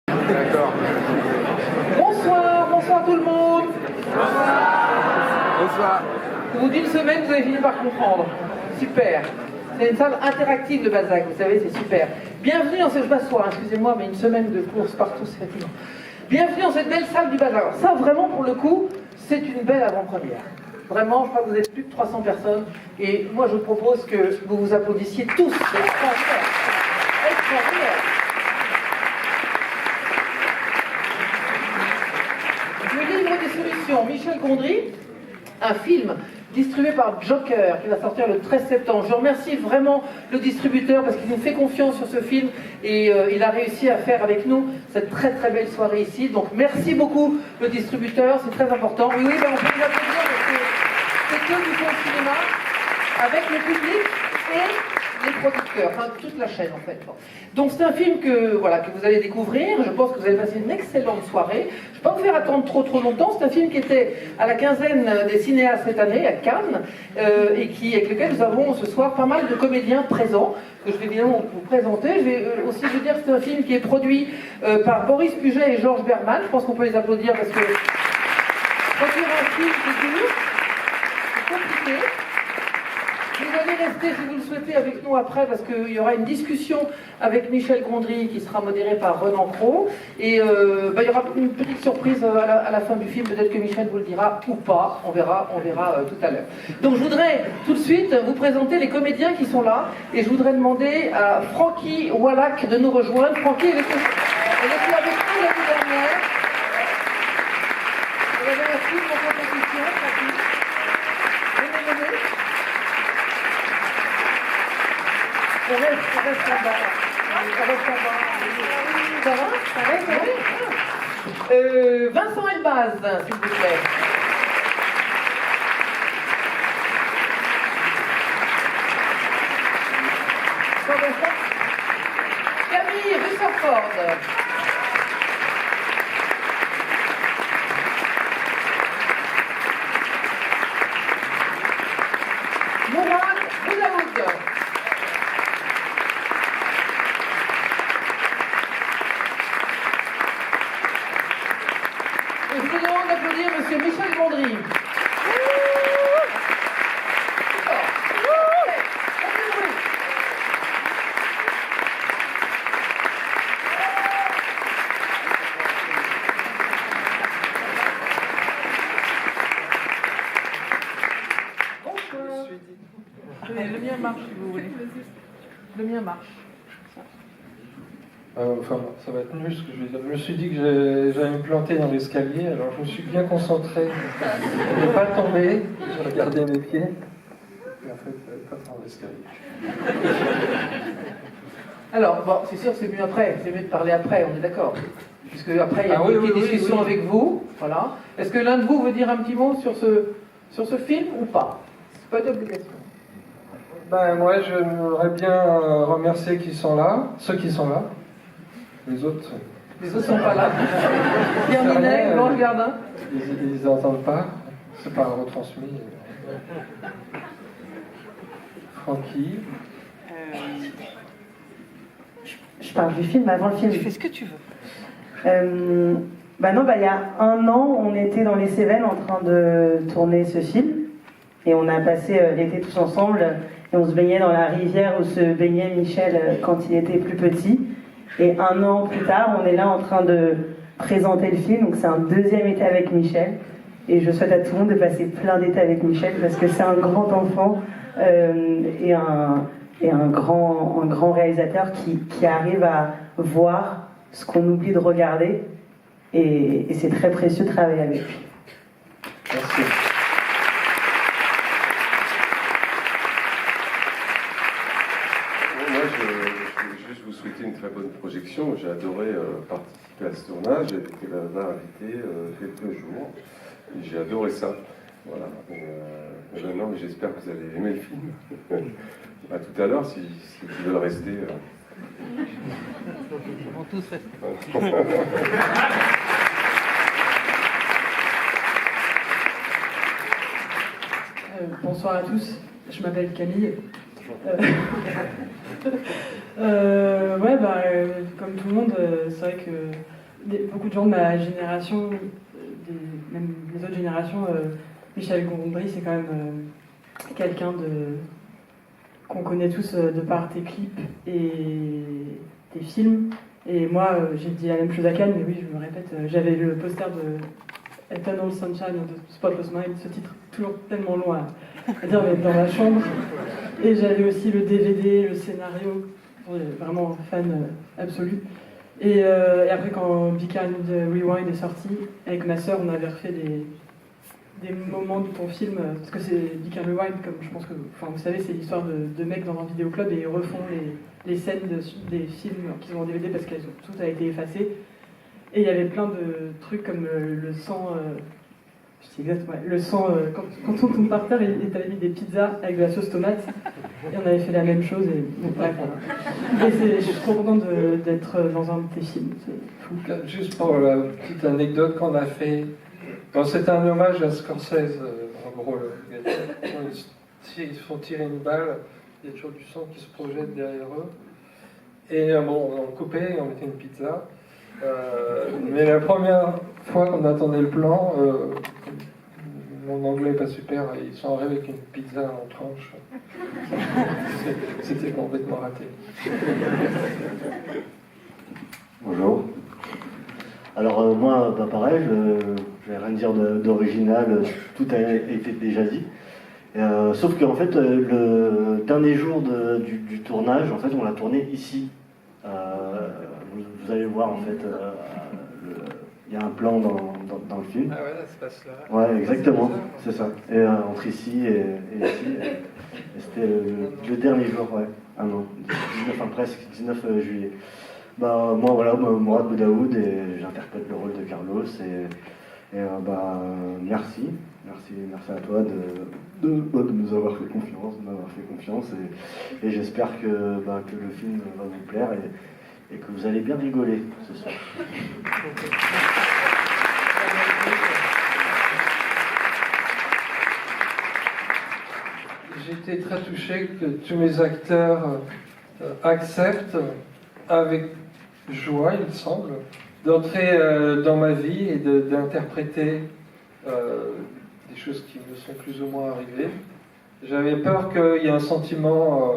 D'accord. Bonsoir, bonsoir tout le monde. Bonsoir. Au bout d'une semaine, vous avez fini par comprendre. Super. C'est une salle interactive de Balzac, vous savez, c'est super. Bienvenue dans cette... Je m'assois, excusez-moi, mais une semaine de course partout, c'est fatigant. Bienvenue dans cette belle salle du Balzac. Alors ça, vraiment, pour le coup, c'est une belle avant-première. Vraiment, je crois que vous êtes plus de 300 personnes. Et moi, je propose que vous vous applaudissiez tous. C'est extraordinaire. Extraordinaire. Le livre des solutions, Michel Gondry, un film distribué par Joker qui va sortir le 13 septembre. Je remercie vraiment le distributeur parce qu'il nous fait confiance sur ce film et il a réussi à faire avec nous cette très très belle soirée ici. Donc merci beaucoup le distributeur, c'est très important. Oui, ben, on peut vous applaudir parce que c'est que du bon cinéma avec le public et les producteurs, enfin toute la chaîne en fait. Donc c'est un film que vous allez découvrir, je pense que vous allez passer une excellente soirée. Je ne vais pas vous faire attendre trop longtemps, c'est un film qui était à la quinzaine des cinéastes cette année à Cannes et avec lequel nous avons ce soir pas mal de comédiens présents que je vais évidemment vous présenter. Je vais aussi vous dire que c'est un film qui est produit par Boris Puget et Georges Berman. Je pense qu'on peut les applaudir parce que produire un film c'est dur, c'est compliqué. Vous allez rester, si vous le souhaitez, avec nous après, parce qu'il y aura une discussion avec Michel Gondry qui sera modérée par Renan Cros. Et il y aura une petite surprise à la fin du film, peut-être que Michel vous le dira ou pas, on verra tout à l'heure. Donc je voudrais tout de suite vous présenter les comédiens qui sont là, et je voudrais demander à Francky Wallach de nous rejoindre. Francky, elle était avec nous l'année dernière. Elle avait un film en compétition, Francky. Venez. On reste en bas. Ça va? Ça va? Vincent Elbaz, s'il vous plaît. Camille Rutherford. Mourad Boudaoud. Je vous demande d'applaudir Monsieur Michel Gondry. Le mien marche si vous voulez. Le mien marche. Enfin, ça va être nul ce que je vais dire. Je me suis dit que j'allais me planter dans l'escalier, alors je me suis bien concentré pour ne pas tomber. J'ai regardé mes pieds. Et en fait, je n'allais pas dans l'escalier. Alors, bon, c'est sûr, c'est mieux après. C'est mieux de parler après, on est d'accord. Puisque après, il y a une petite discussion avec vous. Voilà. Est-ce que l'un de vous veut dire un petit mot sur ce film ou pas? C'est pas d'obligation. Ben, moi, je voudrais bien remercier ceux qui sont là. Les autres sont pas là. Pierre Ninet, Blanche Gardin. Ils n'entendent pas. C'est pas retransmis. Francky. Je parle du film avant le film. Tu fais ce que tu veux. Il y a un an, on était dans les Cévennes en train de tourner ce film. Et on a passé l'été tous ensemble. Et on se baignait dans la rivière où se baignait Michel quand il était plus petit. Et un an plus tard, on est là en train de présenter le film. Donc c'est un deuxième été avec Michel. Et je souhaite à tout le monde de passer plein d'étés avec Michel parce que c'est un grand enfant et un grand réalisateur qui arrive à voir ce qu'on oublie de regarder. Et c'est très précieux de travailler avec lui. Merci. Vous souhaiter une très bonne projection. J'ai adoré participer à ce tournage. J'ai été là-bas invité quelques jours. Et j'ai adoré ça. Voilà. Maintenant, j'espère que vous allez aimer le film. À tout à l'heure, si vous veulent rester. Ils vont tous rester. Bonsoir à tous, je m'appelle Camille Ouais, comme tout le monde, c'est vrai que beaucoup de gens de ma génération, même les autres générations, Michel Gondry, c'est quand même quelqu'un qu'on connaît tous de par tes clips et tes films. Et moi, j'ai dit la même chose à Cannes, mais oui, je me répète, j'avais le poster de Eternal Sunshine of the Spotless Mind, ce titre toujours tellement long à dire, mais dans ma chambre. Et j'avais aussi le DVD, le scénario, vraiment fan absolu. Et après, quand Be Kind Rewind est sorti, avec ma sœur, on avait refait des moments de ton film, parce que c'est Be Kind Rewind, comme je pense que vous savez, c'est l'histoire de mecs dans un vidéoclub et ils refont les scènes des films qu'ils ont en DVD parce que tout a été effacé. Et il y avait plein de trucs comme le sang, je sais exactement, le sang, quand on tombe par terre, et t'avais mis des pizzas avec de la sauce tomate, et on avait fait la même chose, et donc bref, voilà. Et je suis trop contente d'être dans un de tes films, c'est fou. Juste pour la petite anecdote qu'on a fait, c'était un hommage à Scorsese, en gros, ils se font tirer une balle, il y a toujours du sang qui se projette derrière eux, et on coupait, on mettait une pizza. Mais la première fois qu'on attendait le plan, mon anglais pas super, ils sont arrivés avec une pizza en tranche. C'était complètement raté. Bonjour. Alors moi, pareil, je vais rien dire d'original, tout a été déjà dit. Sauf qu'en fait, le dernier jour du tournage, en fait, on l'a tourné ici. Vous allez voir, en fait, il y a un plan dans le film. Ah ouais, là, c'est pas cela. Ouais, exactement, c'est ça. Et entre ici et ici, et c'était le dernier jour, ouais, presque 19 juillet. Moi, voilà, Mourad Boudaoud, et j'interprète le rôle de Carlos, merci à toi de nous avoir fait confiance, de m'avoir fait confiance, et j'espère que le film va vous plaire, et que vous allez bien rigoler ce soir. J'ai été très touché que tous mes acteurs acceptent avec joie, il me semble, d'entrer dans ma vie et d'interpréter des choses qui me sont plus ou moins arrivées. J'avais peur qu'il y ait un sentiment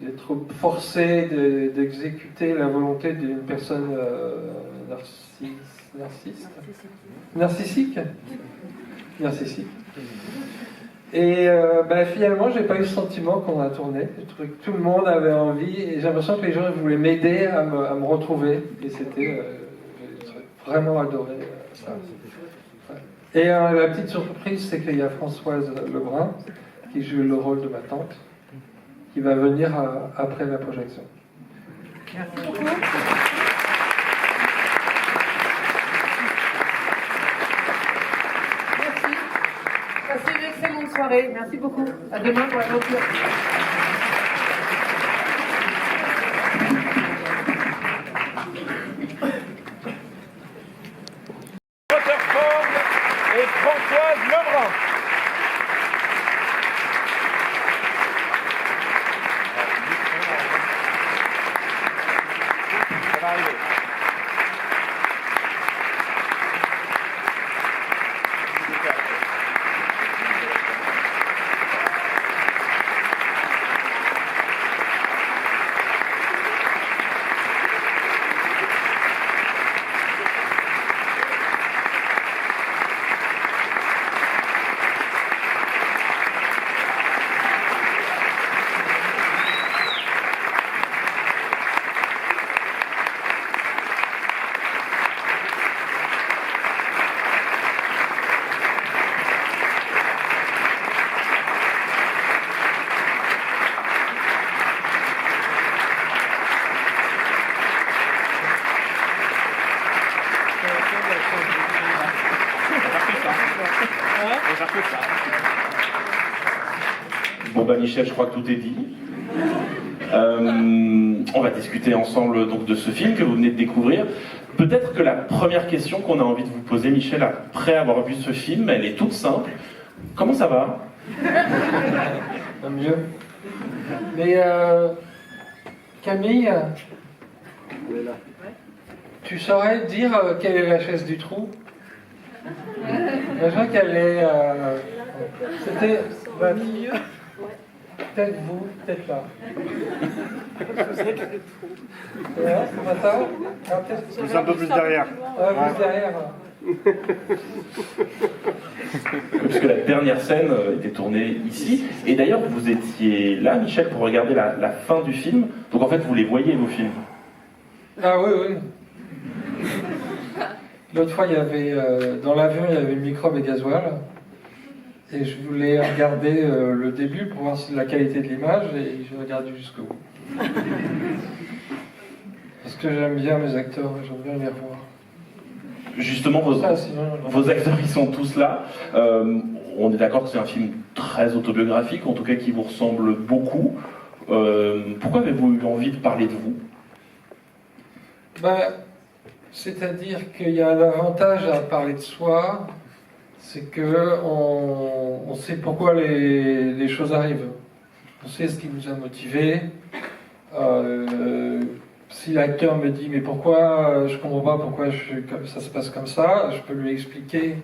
d'être forcé d'exécuter la volonté d'une personne narcissique. Et finalement, j'ai pas eu ce sentiment qu'on a tourné. Je trouvais que tout le monde avait envie, et j'ai l'impression que les gens voulaient m'aider à me retrouver. Et c'était, j'ai vraiment adoré ça. Et la petite surprise, c'est qu'il y a Françoise Lebrun, qui joue le rôle de ma tante, qui va venir après la projection. Merci beaucoup. Merci. Passez une excellente soirée. Merci beaucoup. À demain pour la clôture. Waterford et Françoise Lebrun. Ça va arriver. Bon Michel, je crois que tout est dit. On va discuter ensemble donc de ce film que vous venez de découvrir. Peut-être que la première question qu'on a envie de vous poser, Michel, après avoir vu ce film, elle est toute simple. Comment ça va? Mieux. Mais Camille, tu saurais dire quelle est la chaise du trou? Je crois qu'elle est. C'était. Bah, peut-être vous, peut-être là. Ouais, c'est pas ça? Ah, peut-être. C'est un peu plus derrière. Ouais, plus derrière. Puisque la dernière scène était tournée ici. Et d'ailleurs, vous étiez là, Michel, pour regarder la fin du film. Donc en fait, vous les voyez, vos films. Ah oui, oui. L'autre fois, il y avait, dans l'avion, il y avait Microbe et Gasoil. Et je voulais regarder le début pour voir la qualité de l'image. Et j'ai regardé jusqu'au bout. Parce que j'aime bien mes acteurs, j'aime bien les revoir. Justement, vos acteurs, ils sont tous là. On est d'accord que c'est un film très autobiographique, en tout cas qui vous ressemble beaucoup. Pourquoi avez-vous eu envie de parler de vous? C'est-à-dire qu'il y a un avantage à parler de soi, c'est qu'on sait pourquoi les choses arrivent. On sait ce qui nous a motivés. Si l'acteur me dit « mais pourquoi je comprends pas pourquoi ça se passe comme ça », je peux lui expliquer,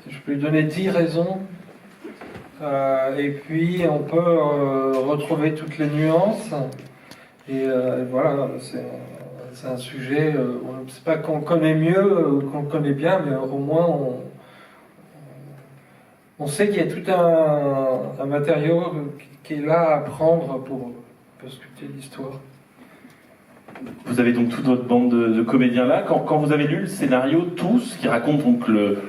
je peux lui donner 10 raisons. Et puis on peut retrouver toutes les nuances. Et voilà, c'est un sujet, c'est pas qu'on connaît mieux ou qu'on connaît bien, mais au moins on sait qu'il y a tout un matériau qui est là à prendre pour sculpter l'histoire. Vous avez donc toute votre bande de comédiens là. Quand vous avez lu le scénario, tous, qui raconte donc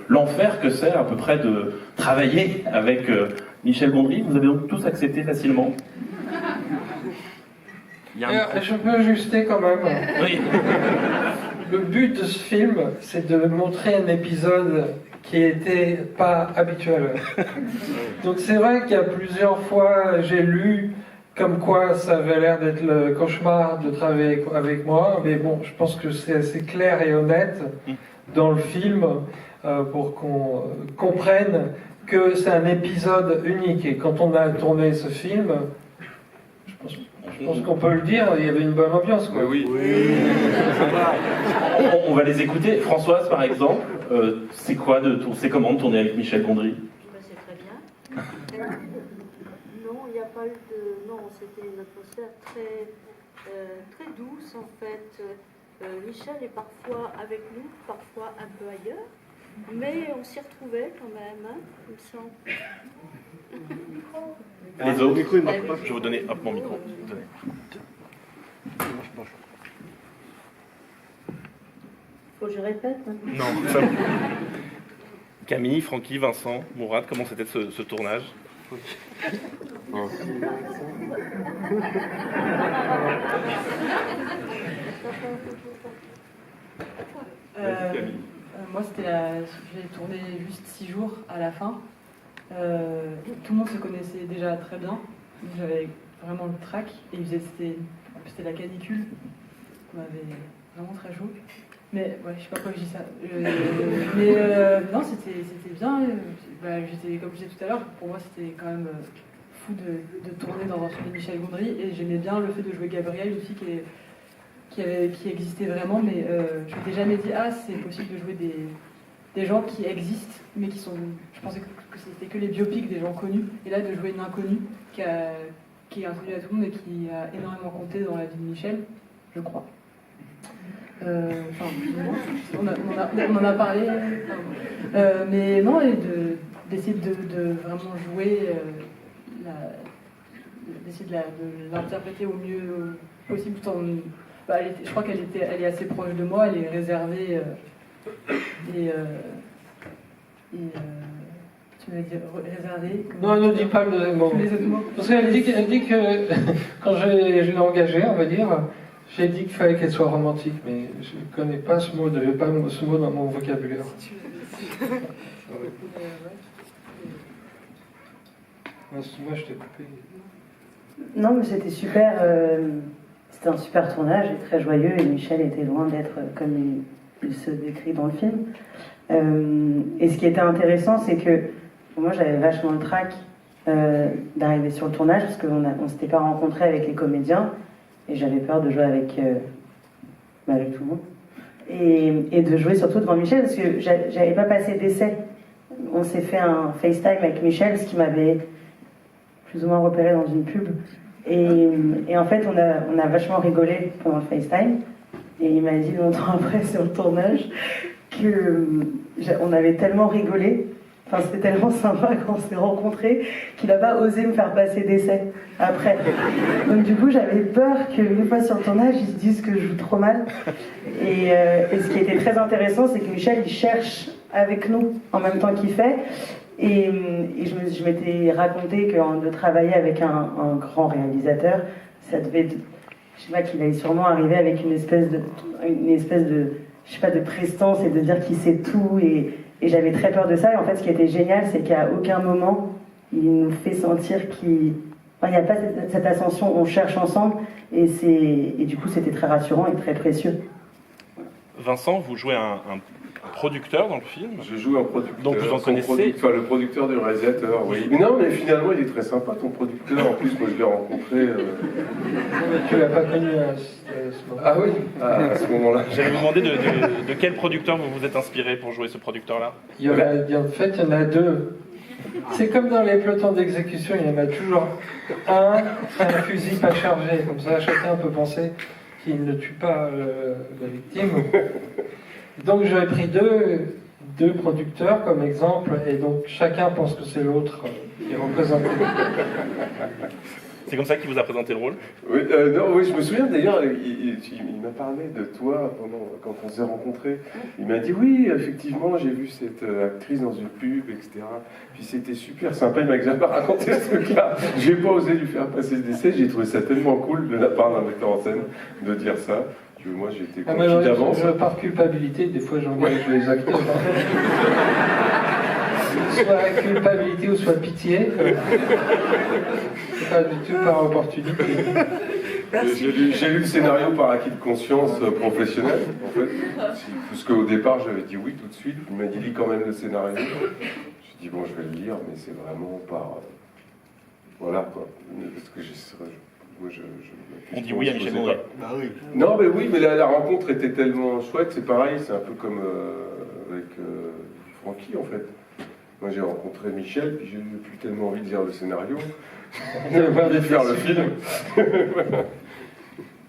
l'enfer que c'est à peu près de travailler avec Michel Gondry, vous avez donc tous accepté facilement? Je peux ajuster quand même. Oui. Le but de ce film, c'est de montrer un épisode qui n'était pas habituel. Donc c'est vrai qu'il y a plusieurs fois, j'ai lu comme quoi ça avait l'air d'être le cauchemar de travailler avec moi, mais bon, je pense que c'est assez clair et honnête dans le film pour qu'on comprenne que c'est un épisode unique. Et quand on a tourné ce film, je pense qu'on peut le dire, il y avait une bonne ambiance, quoi. Oui. On va les écouter. Françoise, par exemple, c'est comment de tourner avec Michel Gondry? C'est très bien. Non, il n'y a pas eu de... Non, c'était une atmosphère très douce, en fait. Michel est parfois avec nous, parfois un peu ailleurs, mais on s'y retrouvait quand même, hein, il me semble. Les autres, je vais vous donner mon micro. Faut que je répète. Hein. Non, ça... Camille, Francky, Vincent, Mourad, comment c'était ce tournage? Moi, j'ai tourné juste 6 jours à la fin. Tout le monde se connaissait déjà très bien. J'avais vraiment le trac. Et c'était la canicule. On avait vraiment très chaud. Mais ouais, je sais pas pourquoi je dis ça. Non, c'était bien. J'étais, comme je disais tout à l'heure, pour moi c'était quand même fou de tourner dans un film de Michel Gondry. Et j'aimais bien le fait de jouer Gabriel aussi, qui existait vraiment. Mais je m'étais jamais dit, c'est possible de jouer des gens qui existent, mais qui sont. Je pensais que c'était que les biopics des gens connus. Et là, de jouer une inconnue qui est inconnue à tout le monde et qui a énormément compté dans la vie de Michel, je crois. On en a parlé, mais non, et d'essayer de vraiment jouer, d'essayer de l'interpréter au mieux possible. Je crois qu'elle est assez proche de moi, elle est réservée tu m'avais dit réservée. Non, elle ne dit pas le deuxième mot. Parce qu'elle dit que quand je l'ai engagée, on va dire. J'ai dit qu'il fallait qu'elle soit romantique, mais je ne connais pas ce mot, je n'avais pas ce mot dans mon vocabulaire. Moi, je t'ai coupé. Non, mais c'était super. C'était un super tournage et très joyeux. Et Michel était loin d'être comme il se décrit dans le film. Et ce qui était intéressant, c'est que moi, j'avais vachement le trac d'arriver sur le tournage parce qu'on ne s'était pas rencontrés avec les comédiens et j'avais peur de jouer avec tout le monde et de jouer surtout devant Michel parce que j'avais pas passé d'essai. On s'est fait un FaceTime avec Michel, ce qui m'avait plus ou moins repéré dans une pub et en fait on a vachement rigolé pendant le FaceTime et il m'a dit longtemps après sur le tournage qu'on avait tellement rigolé. Enfin, c'était tellement sympa quand on s'est rencontrés qu'il n'a pas osé me faire passer d'essai après. Donc du coup, j'avais peur qu'une fois sur le tournage, ils se disent que je joue trop mal. Et ce qui était très intéressant, c'est que Michel, il cherche avec nous en même temps qu'il fait. Et je m'étais raconté que de travailler avec un grand réalisateur, ça devait... Je sais pas, qu'il allait sûrement arriver avec une espèce de je sais pas, de prestance et de dire qu'il sait tout et j'avais très peur de ça. Et en fait, ce qui était génial, c'est qu'à aucun moment, il nous fait sentir qu'il n'y a pas cette ascension, on cherche ensemble. Et du coup, c'était très rassurant et très précieux. Vincent, vous jouez un producteur dans le film. Je joue un producteur. Donc vous en connaissez le producteur du réalisateur, oui. Mais non, mais finalement, il est très sympa, ton producteur. En plus, moi, je l'ai rencontré... Mais tu l'as pas connu à ce moment-là. Ah oui, à ce moment-là. J'allais vous demander de quel producteur vous vous êtes inspiré pour jouer ce producteur-là. En fait, il y en a deux. C'est comme dans les pelotons d'exécution, il y en a toujours un fusil pas chargé. Comme ça, chacun peut penser qu'il ne tue pas la victime. Donc j'avais pris deux producteurs comme exemple, et donc chacun pense que c'est l'autre qui est représenté. C'est comme ça qu'il vous a présenté le rôle? Oui, oui, je me souviens d'ailleurs, il m'a parlé de toi quand on s'est rencontrés. Il m'a dit oui, effectivement, j'ai vu cette actrice dans une pub, etc. Puis c'était super sympa, il m'a jamais raconté ce truc-là. J'ai pas osé lui faire passer ce essai, j'ai trouvé ça tellement cool de la part d'un metteur en scène de dire ça. Moi j'étais conquis d'avance. Par culpabilité, des fois j'engage les acteurs. Soit culpabilité ou soit pitié. C'est pas du tout par opportunité. J'ai lu le scénario par acquis de conscience professionnelle, en fait. Parce qu'au départ j'avais dit oui tout de suite. Il m'a dit lis quand même le scénario. J'ai dit bon, je vais le lire, mais c'est vraiment par. Voilà quoi. Parce que on dit oui à Michel Gondry. Bah oui. Non, mais oui, mais la rencontre était tellement chouette, c'est pareil, c'est un peu comme avec Francky en fait. Moi j'ai rencontré Michel, puis j'ai plus tellement envie de lire le scénario, envie de faire le film.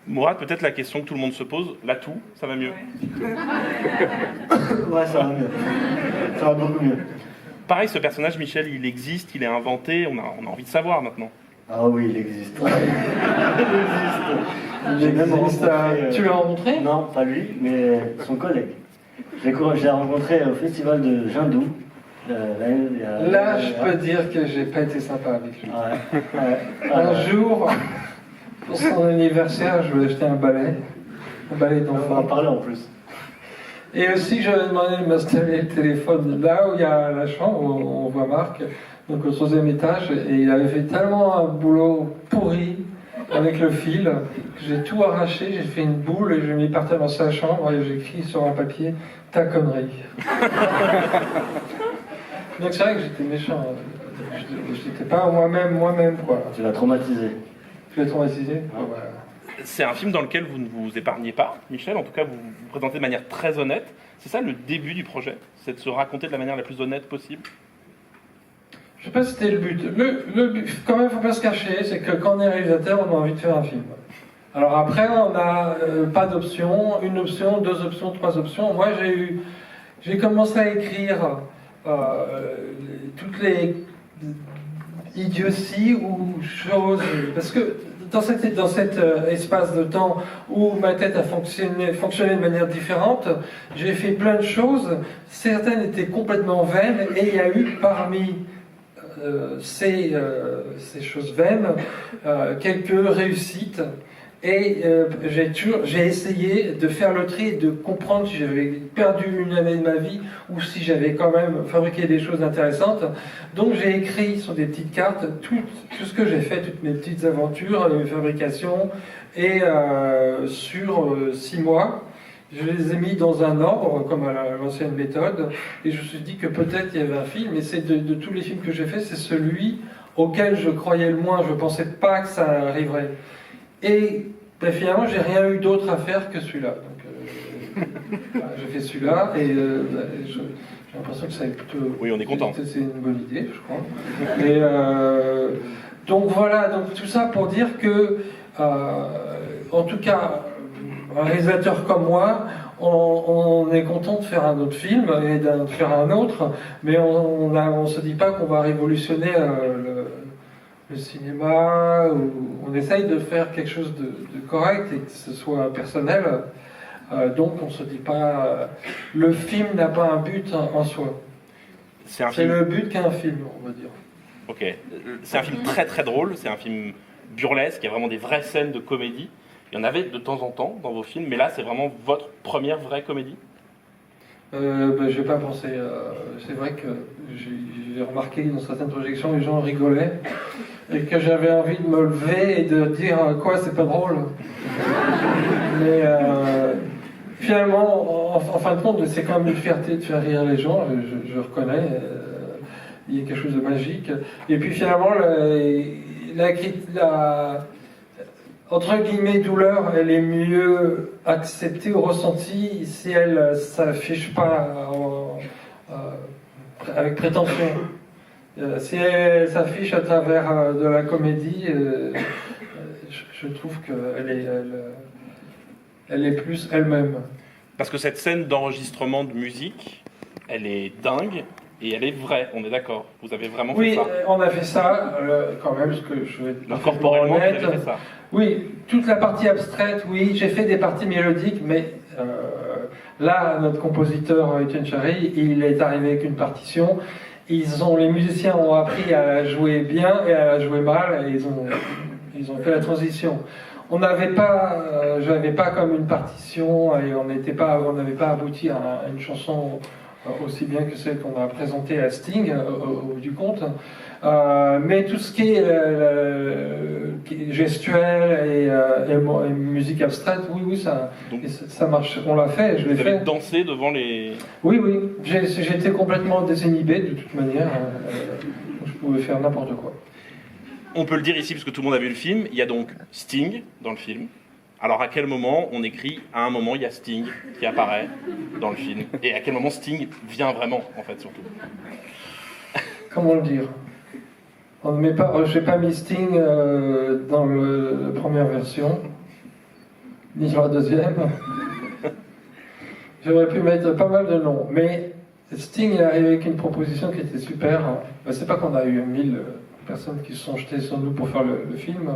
Mourad, peut-être la question que tout le monde se pose, l'atout, ça va mieux? Ouais, ça va mieux. Ça va beaucoup mieux. Pareil, ce personnage, Michel, il existe, il est inventé, on a envie de savoir maintenant. Ah oui, il existe. Il existe. Tu l'as rencontré? Non, pas lui, mais son collègue. Je l'ai rencontré au festival de Jindou. Là, je peux dire que j'ai pas été sympa avec lui. Ouais. Un jour, pour son anniversaire, je lui ai acheté un balai On va en d'enfant. parler en plus. Et aussi, j'avais demandé de m'installer le téléphone là où il y a la chambre, où on voit Marc, donc au 3e étage, et il avait fait tellement un boulot pourri avec le fil que j'ai tout arraché, j'ai fait une boule et je l'ai mis par terre dans sa chambre et j'ai écrit sur un papier « ta connerie ». Donc c'est vrai que j'étais méchant, j'étais pas moi-même quoi. Tu l'as traumatisé. Tu l'as traumatisé? Ah, voilà. C'est un film dans lequel vous ne vous épargnez pas, Michel, en tout cas vous vous présentez de manière très honnête. C'est ça le début du projet? C'est de se raconter de la manière la plus honnête possible? Je sais pas si c'était le but. Le but, quand même, faut pas se cacher, c'est que quand on est réalisateur, on a envie de faire un film. Alors après, on n'a pas d'option, une option, 2 options, 3 options. Moi, j'ai commencé à écrire toutes les idioties ou choses, parce que dans cet espace de temps où ma tête a fonctionné de manière différente, j'ai fait plein de choses. Certaines étaient complètement vaines, et il y a eu parmi ces choses vaines quelques réussites. Et j'ai essayé de faire le tri et de comprendre si j'avais perdu une année de ma vie ou si j'avais quand même fabriqué des choses intéressantes. Donc j'ai écrit sur des petites cartes tout ce que j'ai fait, toutes mes petites aventures, mes fabrications, et sur 6 mois, je les ai mis dans un ordre, comme à l'ancienne méthode, et je me suis dit que peut-être il y avait un film, et c'est de tous les films que j'ai fait, c'est celui auquel je croyais le moins, je ne pensais pas que ça arriverait. Et ben, finalement, j'ai rien eu d'autre à faire que celui-là. Donc, voilà, j'ai fait celui-là et j'ai l'impression que c'est plutôt. Oui, on est content. C'est une bonne idée, je crois. Et donc voilà, donc tout ça pour dire que, en tout cas, un réalisateur comme moi, on est content de faire un autre film et de faire un autre, mais on se dit pas qu'on va révolutionner le cinéma, ou on essaye de faire quelque chose de correct et que ce soit personnel. Donc on se dit pas, le film n'a pas un but en soi. C'est le but qu'un film, on va dire. Ok, c'est un film très très drôle, c'est un film burlesque, il y a vraiment des vraies scènes de comédie. Il y en avait de temps en temps dans vos films, mais là c'est vraiment votre première vraie comédie? J'ai pas pensé. C'est vrai que j'ai remarqué dans certaines projections, les gens rigolaient et que j'avais envie de me lever et de dire quoi, c'est pas drôle. Mais finalement, en fin de compte, c'est quand même une fierté de faire rire les gens. Je reconnais. Il y a quelque chose de magique. Et puis finalement, la entre guillemets douleur, elle est mieux acceptée ou ressentie si elle s'affiche pas avec prétention. Si elle s'affiche à travers de la comédie, je trouve elle est plus elle-même. Parce que cette scène d'enregistrement de musique, elle est dingue. Et elle est vraie, on est d'accord. Vous avez vraiment fait ça? Oui, on a fait ça, quand même, parce que je vais être corporellement, vous avez fait ça. Oui, toute la partie abstraite, oui. J'ai fait des parties mélodiques, mais là, notre compositeur, Étienne Chary, il est arrivé avec une partition. Les musiciens ont appris à la jouer bien et à la jouer mal, et ils ont fait la transition. On n'avait pas, je n'avais pas comme une partition, et on n'avait pas abouti à une chanson aussi bien que celle qu'on a présentée à Sting, au bout du compte. Mais tout ce qui est gestuel et musique abstraite, oui, ça marche. On l'a fait, je l'ai fait. Vous avez dansé devant les... Oui. J'étais complètement désinhibé de toute manière. Je pouvais faire n'importe quoi. On peut le dire ici, parce que tout le monde a vu le film, il y a donc Sting dans le film. Alors à quel moment on écrit, à un moment il y a Sting qui apparaît dans le film, et à quel moment Sting vient vraiment, en fait, surtout? Comment le dire? J'ai pas mis Sting dans la première version, ni dans la deuxième. J'aurais pu mettre pas mal de noms, mais Sting est arrivé avec une proposition qui était super. C'est pas qu'on a eu 1000 personnes qui se sont jetées sur nous pour faire le film.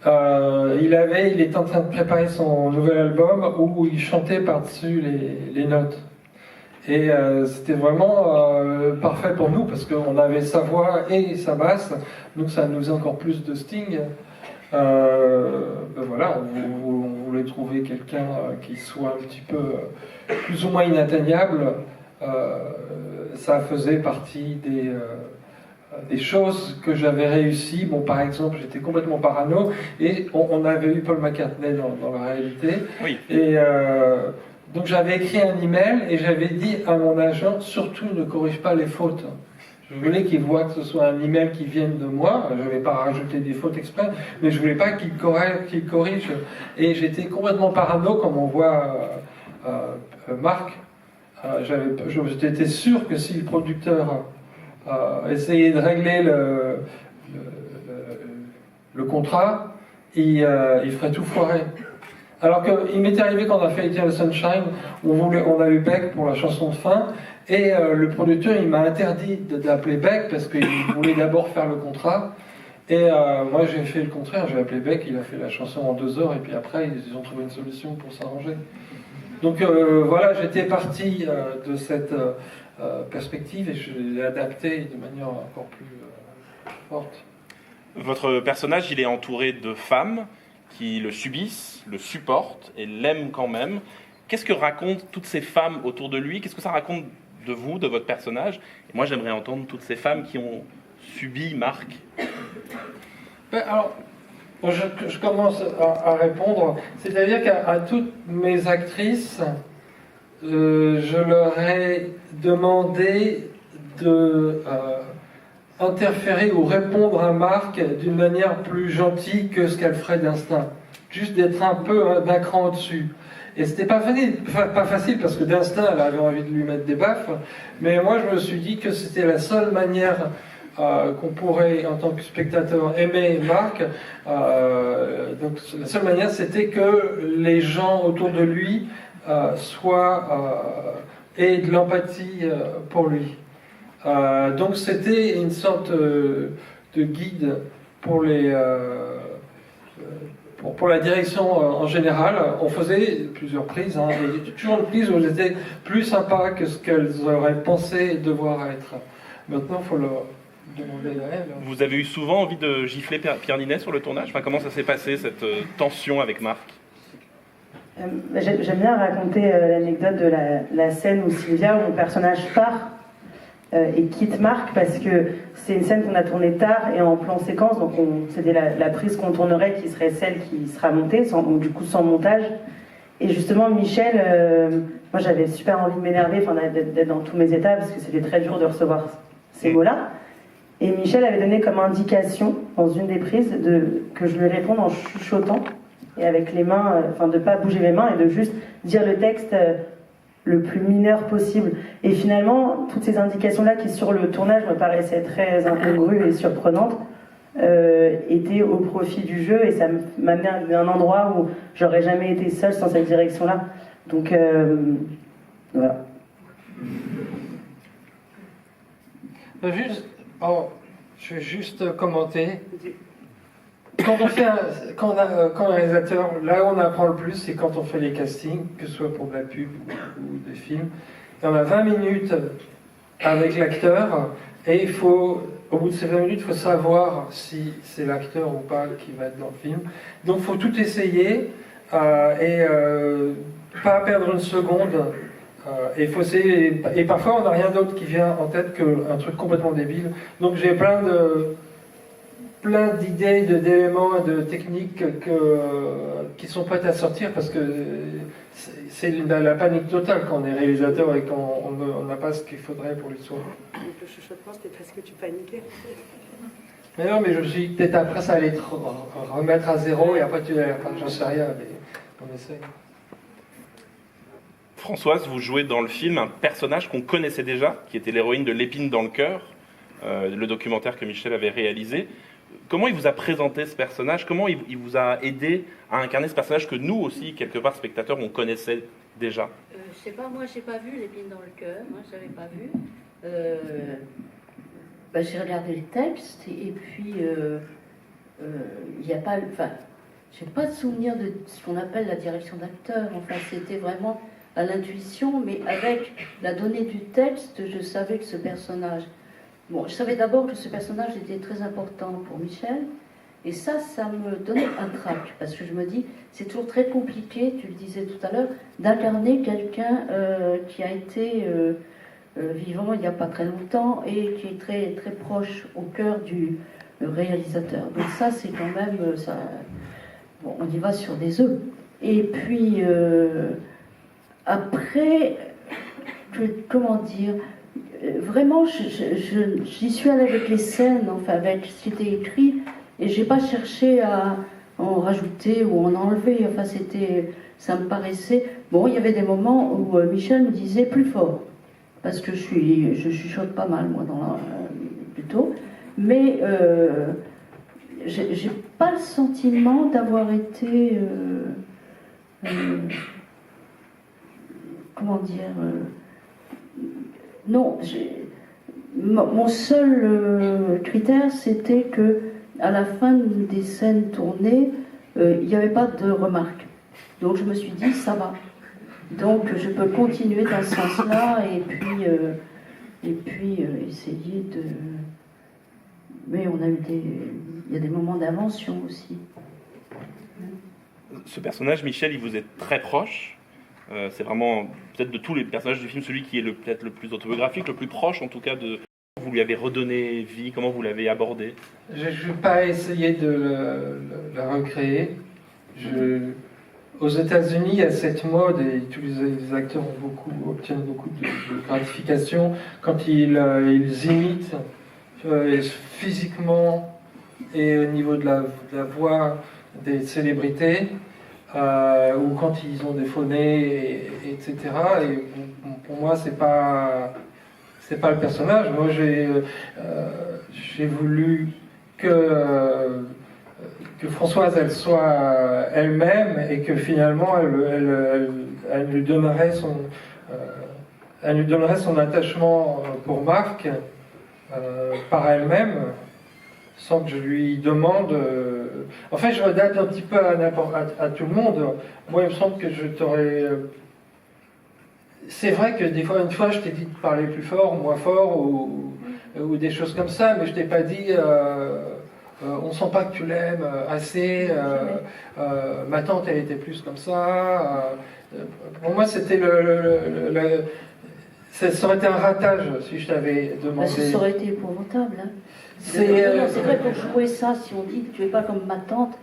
Il est en train de préparer son nouvel album où il chantait par-dessus les notes. Et c'était vraiment parfait pour nous parce qu'on avait sa voix et sa basse, donc ça nous faisait encore plus de Sting. Voilà, on voulait trouver quelqu'un qui soit un petit peu plus ou moins inatteignable. Ça faisait partie des choses que j'avais réussi. Bon, par exemple, j'étais complètement parano et on avait eu Paul McCartney dans la réalité. Oui. Et donc j'avais écrit un email et j'avais dit à mon agent, surtout ne corrige pas les fautes. Je voulais qu'il voit que ce soit un email qui vienne de moi. Je ne vais pas rajouter des fautes exprès, mais je voulais pas qu'il corrige. Et j'étais complètement parano, comme on voit Marc. J'étais sûr que si le producteur essayait de régler le contrat, il ferait tout foirer. Alors qu'il m'était arrivé quand on a fait Eternal Sunshine, on a eu Beck pour la chanson de fin, et le producteur il m'a interdit d'appeler Beck parce qu'il voulait d'abord faire le contrat. Et moi j'ai fait le contraire, j'ai appelé Beck, il a fait la chanson en 2 heures, et puis après ils ont trouvé une solution pour s'arranger. Donc voilà, j'étais parti de cette perspective et je l'ai adapté de manière encore plus forte. Votre personnage, il est entouré de femmes qui le subissent, le supportent et l'aiment quand même. Qu'est-ce que racontent toutes ces femmes autour de lui? Qu'est-ce que ça raconte de vous, de votre personnage? Et moi, j'aimerais entendre toutes ces femmes qui ont subi Marc. Alors, je commence à répondre. C'est-à-dire qu'à toutes mes actrices, je leur ai demandé de interférer ou répondre à Marc d'une manière plus gentille que ce qu'elle ferait d'instinct. Juste d'être un peu d'un cran au-dessus. Et c'était pas facile parce que d'instinct, elle avait envie de lui mettre des baffes, mais moi je me suis dit que c'était la seule manière qu'on pourrait, en tant que spectateur, aimer Marc. Donc la seule manière, c'était que les gens autour de lui aient de l'empathie pour lui. Donc c'était une sorte de guide pour pour la direction en général. On faisait plusieurs prises, hein, et toujours une prise où elles étaient plus sympas que ce qu'elles auraient pensé devoir être. Maintenant, il faut leur demander à elle. Vous avez eu souvent envie de gifler Pierre Ninet sur le tournage? Enfin, comment ça s'est passé, cette tension avec Marc? J'aime bien raconter l'anecdote de la scène où Sylvia, où mon personnage part et quitte Marc, parce que c'est une scène qu'on a tournée tard et en plan séquence, donc c'était la prise qu'on tournerait qui serait celle qui sera montée, donc du coup sans montage. Et justement, Michel, moi j'avais super envie de m'énerver, d'être dans tous mes états, parce que c'était très dur de recevoir ces mots-là. Et Michel avait donné comme indication, dans une des prises, que je lui réponde en chuchotant, et avec les mains, de ne pas bouger mes mains, et de juste dire le texte le plus mineur possible. Et finalement, toutes ces indications-là qui sur le tournage me paraissaient très incongrues et surprenantes, étaient au profit du jeu, et ça m'amenait à un endroit où j'aurais jamais été seule sans cette direction-là. Donc voilà. Je vais juste commenter. Quand un réalisateur, là où on apprend le plus, c'est quand on fait les castings, que ce soit pour de la pub ou des films. Et on a 20 minutes avec l'acteur, et au bout de ces 20 minutes, il faut savoir si c'est l'acteur ou pas qui va être dans le film. Donc il faut tout essayer, et pas perdre une seconde. Et parfois on n'a rien d'autre qui vient en tête qu'un truc complètement débile. Donc j'ai plein d'idées, d'éléments, de techniques qui sont prêtes à sortir, parce que c'est la panique totale quand on est réalisateur et qu'on n'a pas ce qu'il faudrait pour l'histoire. Le chuchotement, c'était parce que tu paniquais. Mais non, mais je me suis dit, peut-être après ça allait te remettre à zéro, et après j'en sais rien, mais on essaye. Françoise, vous jouez dans le film un personnage qu'on connaissait déjà, qui était l'héroïne de L'épine dans le cœur, le documentaire que Michel avait réalisé. Comment il vous a présenté ce personnage? Comment il vous a aidé à incarner ce personnage que nous aussi, quelque part, spectateurs, on connaissait déjà? Je sais pas, moi j'ai pas vu L'épine dans le cœur, moi je l'avais pas vu. J'ai regardé le texte et puis il n'y a pas, j'ai pas de souvenir de ce qu'on appelle la direction d'acteur. Enfin, c'était vraiment à l'intuition, mais avec la donnée du texte, je savais que ce personnage... Bon, je savais d'abord que ce personnage était très important pour Michel, et ça me donnait un trac, parce que je me dis, c'est toujours très compliqué, tu le disais tout à l'heure, d'incarner quelqu'un qui a été vivant il n'y a pas très longtemps, et qui est très, très proche au cœur du réalisateur. Donc ça, c'est quand même... Bon, on y va sur des œufs. Et puis... Après, comment dire, vraiment, j'y suis allée avec les scènes, enfin avec ce qui était écrit, et j'ai pas cherché à en rajouter ou en enlever. Enfin, ça me paraissait. Bon, il y avait des moments où Michel me disait plus fort, parce que je chuchote pas mal moi plutôt, mais j'ai pas le sentiment d'avoir été comment dire, non, mon seul critère, c'était que à la fin des scènes tournées, il n'y avait pas de remarques. Donc je me suis dit, ça va. Donc je peux continuer dans ce sens-là, et puis essayer de... Mais il y a des moments d'invention aussi. Ce personnage, Michel, il vous est très proche. C'est vraiment, peut-être de tous les personnages du film, celui qui est peut-être le plus autobiographique, le plus proche en tout cas de... Vous lui avez redonné vie, comment vous l'avez abordé? Je ne vais pas essayer de le recréer. Aux États-Unis, il y a cette mode, et tous les acteurs obtiennent beaucoup de gratification quand ils imitent physiquement et au niveau de la voix des célébrités, ou quand ils ont des faux nez, etc. Et pour moi, c'est pas le personnage. Moi, j'ai voulu que Françoise, elle soit elle-même et que finalement, elle lui donnerait son attachement pour Marc par elle-même, sans que je lui demande. En fait, je redate un petit peu à tout le monde. Moi, il me semble que je t'aurais. C'est vrai que une fois, je t'ai dit de parler plus fort, moins fort, ou des choses comme ça, mais je t'ai pas dit. On sent pas que tu l'aimes assez. Ma tante, elle était plus comme ça. Pour moi, c'était ça aurait été un ratage si je t'avais demandé. Ça aurait été épouvantable. Hein. C'est vrai, pour jouer ça, si on dit que tu es pas comme ma tante,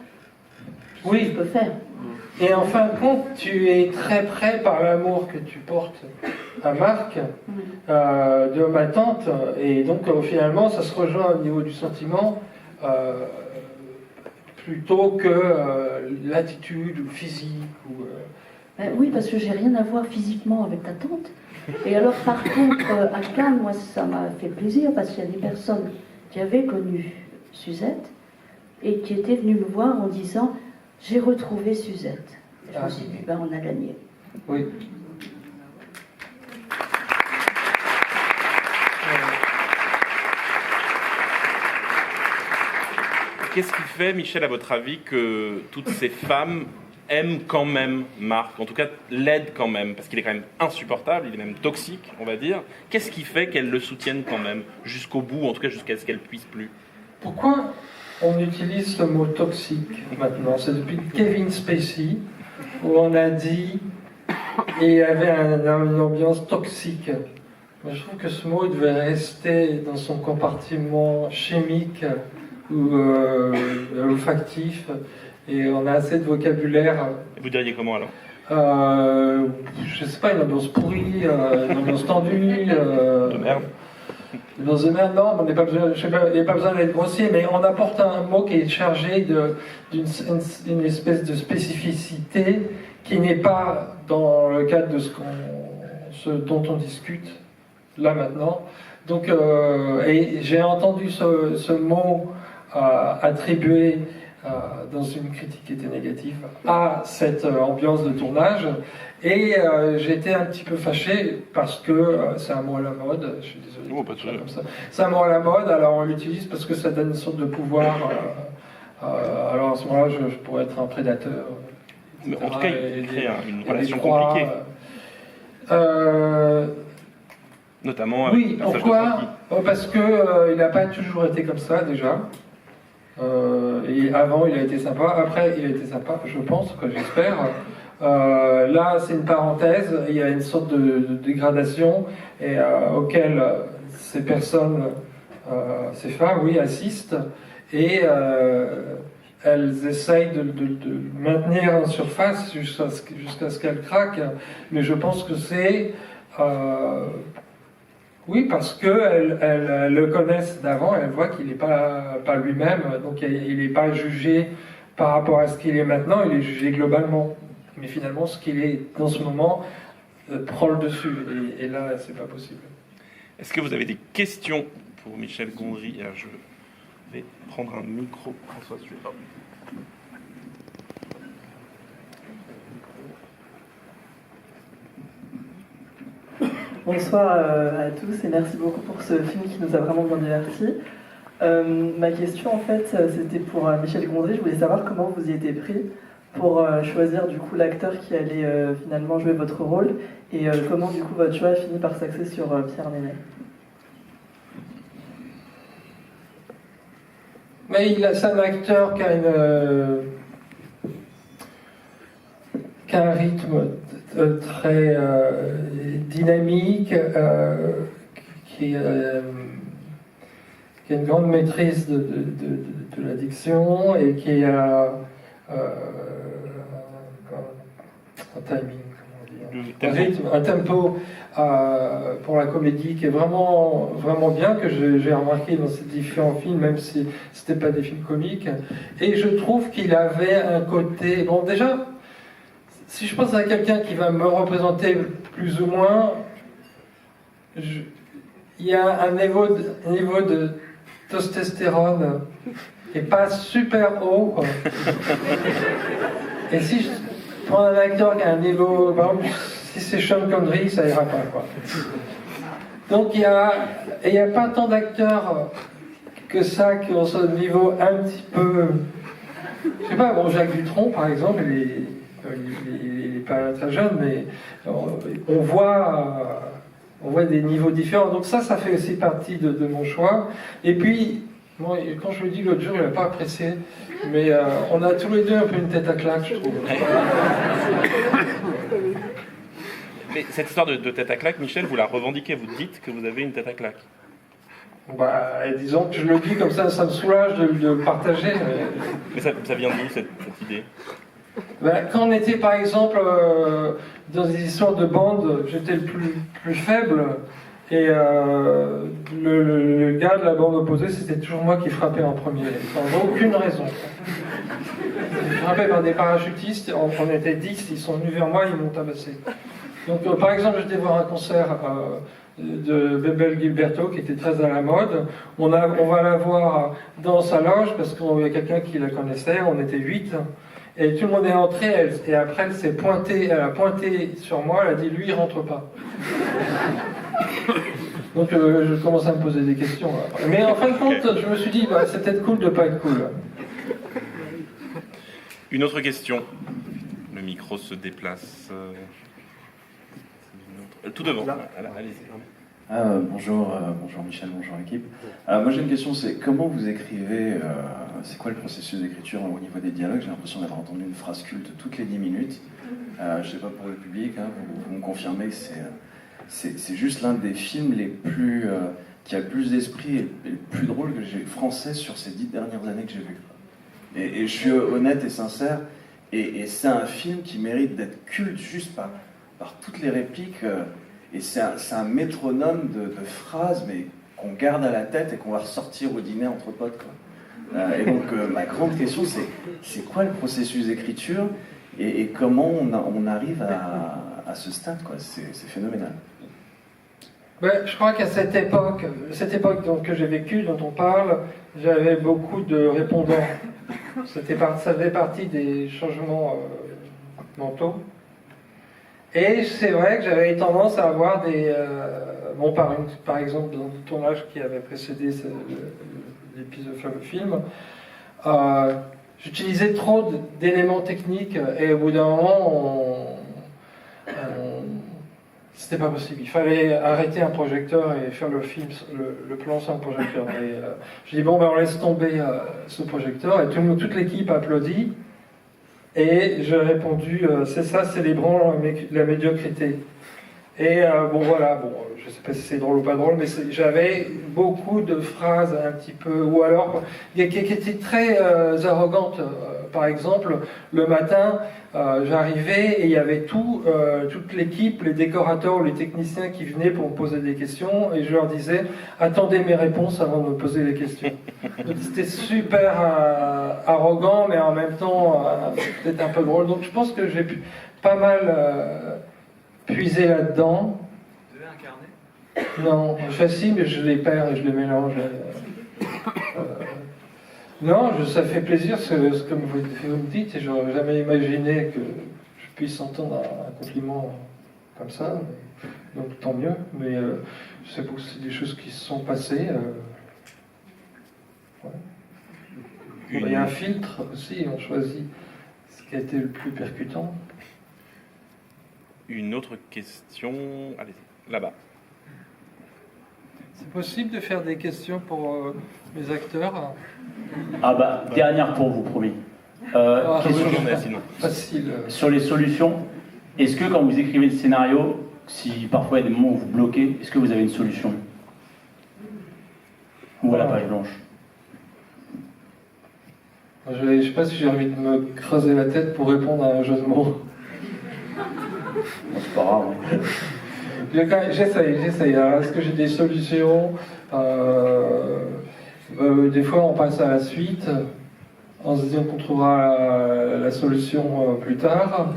oui, je peux faire. Et en fin de compte, tu es très près par l'amour que tu portes à Marc, de ma tante, et donc finalement, ça se rejoint au niveau du sentiment. Plutôt que l'attitude ou physique oui, parce que j'ai rien à voir physiquement avec ta tante. Et alors, par contre, à Cannes, moi, ça m'a fait plaisir parce qu'il y a des personnes qui avaient connu Suzette et qui étaient venues me voir en disant « J'ai retrouvé Suzette ». Je me suis dit, on a gagné. Oui. Qu'est-ce qui fait, Michel, à votre avis, que toutes ces femmes aiment quand même Marc, en tout cas l'aident quand même, parce qu'il est quand même insupportable, il est même toxique, on va dire. Qu'est-ce qui fait qu'elles le soutiennent quand même, jusqu'au bout, en tout cas jusqu'à ce qu'elle puisse plus? Pourquoi on utilise ce mot toxique maintenant? C'est depuis Kevin Spacey, où on a dit, et il y avait une ambiance toxique. Mais je trouve que ce mot il devait rester dans son compartiment chimique ou olfactif, et on a assez de vocabulaire. Et vous diriez comment alors? Je sais pas, une ambiance pourrie, une ambiance tendue. De merde. Une ambiance de merde, non, on n'est pas besoin, je sais pas, il n'y a pas besoin d'être grossier, mais on apporte un mot qui est chargé d'une espèce de spécificité qui n'est pas dans le cadre de ce dont on discute là maintenant. Donc, et j'ai entendu ce mot attribué dans une critique qui était négative à cette ambiance de tournage, et j'étais un petit peu fâché parce que c'est un mot à la mode. Je suis désolé. Oh, pas de comme ça. C'est un mot à la mode, alors on l'utilise parce que ça donne une sorte de pouvoir. Alors à ce moment-là, je pourrais être un prédateur. Mais en tout cas, il crée une relation croix, compliquée. Notamment avec oui, pourquoi? Parce qu'il n'a pas toujours été comme ça déjà. Et avant il a été sympa, après il a été sympa, je pense, j'espère. Là c'est une parenthèse, il y a une sorte de dégradation et auquel ces personnes, ces femmes, oui, assistent, et elles essayent de maintenir en surface jusqu'à ce qu'elles craquent, mais je pense que c'est oui, parce qu'elles le connaissent d'avant, elles voient qu'il n'est pas lui-même, donc il n'est pas jugé par rapport à ce qu'il est maintenant, il est jugé globalement. Mais finalement, ce qu'il est dans ce moment prend le dessus, et là, c'est pas possible. Est-ce que vous avez des questions pour Michel Gondry? Alors, je vais prendre un micro. François, je vais pas. Bonsoir à tous et merci beaucoup pour ce film qui nous a vraiment bien divertis. Ma question en fait c'était pour Michel Gondry, je voulais savoir comment vous y étiez pris pour choisir du coup l'acteur qui allait finalement jouer votre rôle et comment du coup votre choix a fini par s'axer sur Pierre Nénet. Mais c'est un acteur qui a un rythme très dynamique, qui a une grande maîtrise de la diction et qui a un timing, comment dire, un rythme, un tempo pour la comédie qui est vraiment, vraiment bien, que j'ai remarqué dans ces différents films, même si ce n'étaient pas des films comiques. Et je trouve qu'il avait un côté... Bon, déjà, si je pense à quelqu'un qui va me représenter plus ou moins, il y a un niveau de testostérone qui n'est pas super haut, quoi. Et si je prends un acteur qui a un niveau, par exemple, si c'est Sean Connery, ça ira pas, quoi. Donc il y a pas tant d'acteurs que ça qui ont ce niveau un petit peu, je sais pas, bon, Jacques Dutronc par exemple, il est pas très jeune, mais on voit des niveaux différents. Donc ça fait aussi partie de mon choix. Et puis, bon, quand je le dis l'autre jour, il n'a pas apprécié, mais on a tous les deux un peu une tête à claque, je trouve. Mais cette histoire de tête à claque, Michel, vous la revendiquez, vous dites que vous avez une tête à claque. Bah, disons que je le dis comme ça me soulage de le partager. Mais ça vient d'où cette idée? Ben, quand on était par exemple dans des histoires de bande, j'étais le plus faible et le gars de la bande opposée, c'était toujours moi qui frappais en premier, sans aucune raison. Je frappais par des parachutistes, on était 10, ils sont venus vers moi, ils m'ont tabassé. Donc par exemple, j'étais voir un concert de Bebel Gilberto qui était très à la mode. On va la voir dans sa loge parce qu'il y a quelqu'un qui la connaissait, on était 8. Et tout le monde est entré, et après elle a pointé sur moi, elle a dit lui il rentre pas. Donc je commence à me poser des questions. Là. Mais en fin de compte, je me suis dit, bah, c'est peut-être cool de pas être cool. Une autre question. Le micro se déplace. Tout devant. Allez-y. Bonjour Michel, bonjour l'équipe. Moi j'ai une question, c'est comment vous écrivez, c'est quoi le processus d'écriture au niveau des dialogues? J'ai l'impression d'avoir entendu une phrase culte toutes les 10 minutes. Je sais pas pour le public, hein, vous me confirmez que c'est juste l'un des films qui a le plus d'esprit et le plus drôle que j'ai français sur ces 10 dernières années que j'ai vu. Et je suis honnête et sincère, et c'est un film qui mérite d'être culte juste par toutes les répliques. Et c'est un métronome de phrases, mais qu'on garde à la tête et qu'on va ressortir au dîner entre potes, quoi. Et donc, ma grande question, c'est quoi le processus d'écriture et comment on arrive à ce stade, quoi. C'est phénoménal. Ben, je crois qu'à cette époque donc, que j'ai vécue, dont on parle, j'avais beaucoup de répondants. Ça faisait partie des changements mentaux. Et c'est vrai que j'avais tendance à avoir des... par exemple, dans le tournage qui avait précédé l'épisode le film, j'utilisais trop d'éléments techniques et au bout d'un moment, c'était pas possible. Il fallait arrêter un projecteur et faire le film, le plan sans projecteur. Et je dis, bon, ben, on laisse tomber ce projecteur et toute l'équipe applaudit. Et j'ai répondu, c'est ça, célébrons la médiocrité. Et bon voilà, je sais pas si c'est drôle ou pas drôle, mais j'avais beaucoup de phrases un petit peu, ou alors qui étaient très arrogantes. Par exemple, le matin, j'arrivais et il y avait toute l'équipe, les décorateurs ou les techniciens qui venaient pour me poser des questions, et je leur disais, attendez mes réponses avant de me poser les questions. Donc c'était super arrogant, mais en même temps peut-être un peu drôle. Donc je pense que j'ai pas mal puiser là-dedans. Vous devez incarner? Non, facile, mais je les perds et je les mélange. Non, ça fait plaisir, comme vous me dites, et j'aurais jamais imaginé que je puisse entendre un compliment comme ça. Donc tant mieux, mais c'est des choses qui se sont passées. Ouais. Il y a un filtre aussi, on choisit ce qui a été le plus percutant. Une autre question, allez-y, là-bas. C'est possible de faire des questions pour les acteurs? Ah bah, dernière pour vous, promis. Question facile. Sur les solutions, est-ce que quand vous écrivez le scénario, si parfois il y a des moments où vous bloquez, est-ce que vous avez une solution? Ou à la page blanche? Je ne sais pas si j'ai envie de me creuser la tête pour répondre à un jeu de mots. C'est pas grave. J'essaye. Alors, est-ce que j'ai des solutions? Des fois, on passe à la suite en se disant qu'on trouvera la solution plus tard.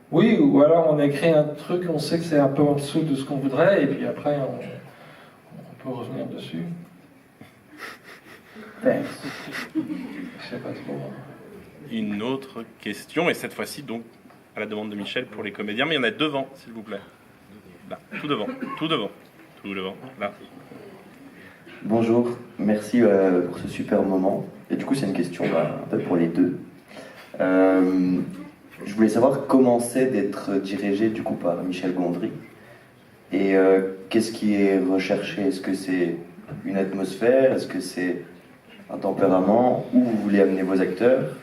Oui, ou alors on écrit un truc, on sait que c'est un peu en dessous de ce qu'on voudrait, et puis après, on peut revenir dessus. Thanks. Je sais pas trop. Une autre question, et cette fois-ci donc à la demande de Michel pour les comédiens, mais il y en a devant, s'il vous plaît. Là, tout devant, là. Bonjour, merci pour ce super moment. Et du coup, c'est une question un peu pour les deux. Je voulais savoir comment c'est d'être dirigé du coup par Michel Gondry. Et qu'est-ce qui est recherché? Est-ce que c'est une atmosphère? Est-ce que c'est un tempérament? Où vous voulez amener vos acteurs?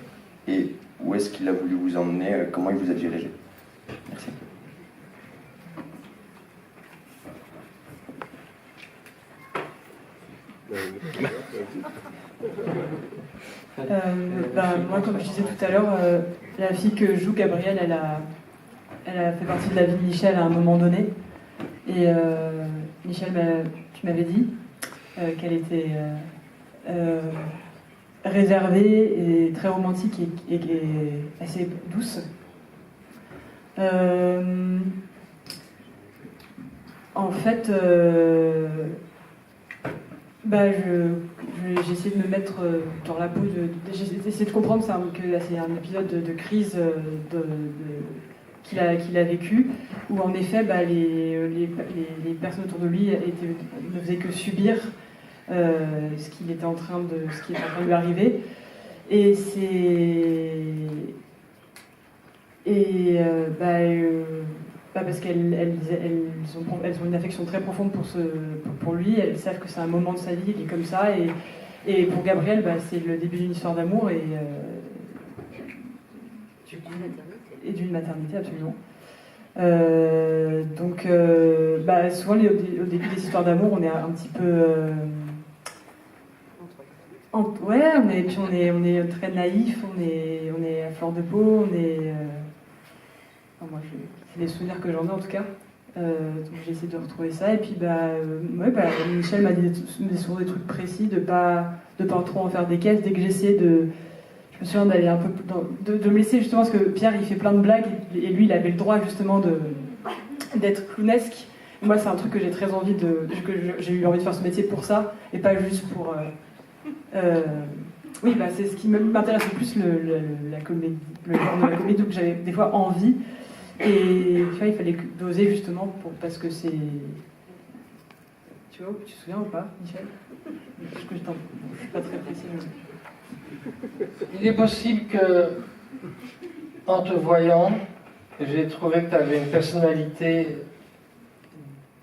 Et où est-ce qu'il a voulu vous emmener? Comment il vous a dirigé? Merci. Moi, comme je disais tout à l'heure, la fille que joue Gabrielle, elle a fait partie de la vie de Michel à un moment donné. Et Michel, tu m'avais dit qu'elle était réservée et très romantique et assez douce. En fait, j'ai essayé de me mettre dans la peau j'ai essayé de comprendre que c'est un épisode de crise qu'il a vécu, où en effet les personnes autour de lui ne faisaient que subir ce qui était en train de lui arriver. Et parce qu'elles ont une affection très profonde pour lui, elles savent que c'est un moment de sa vie, il est comme ça, et pour Gabriel, c'est le début d'une histoire d'amour et d'une maternité, absolument. Souvent au début des histoires d'amour, on est un petit peu... on est très naïf, on est à fleur de peau, c'est les souvenirs que j'en ai en tout cas. Donc j'ai essayé de retrouver ça. Et puis Michel m'a dit souvent des trucs précis, de pas trop en faire des caisses. Dès que j'essayais je me souviens d'aller un peu de me laisser justement, parce que Pierre il fait plein de blagues et lui il avait le droit justement d'être clownesque. Moi c'est un truc que j'ai très envie que j'ai eu envie de faire ce métier pour ça et pas juste pour. C'est ce qui m'intéresse le plus, la comédie, le genre de la comédie, donc j'avais des fois envie. Et tu vois, il fallait doser justement parce que c'est... Tu vois, tu te souviens ou pas, Michel? Je suis pas très précis. Il est possible que, en te voyant, j'ai trouvé que tu avais une personnalité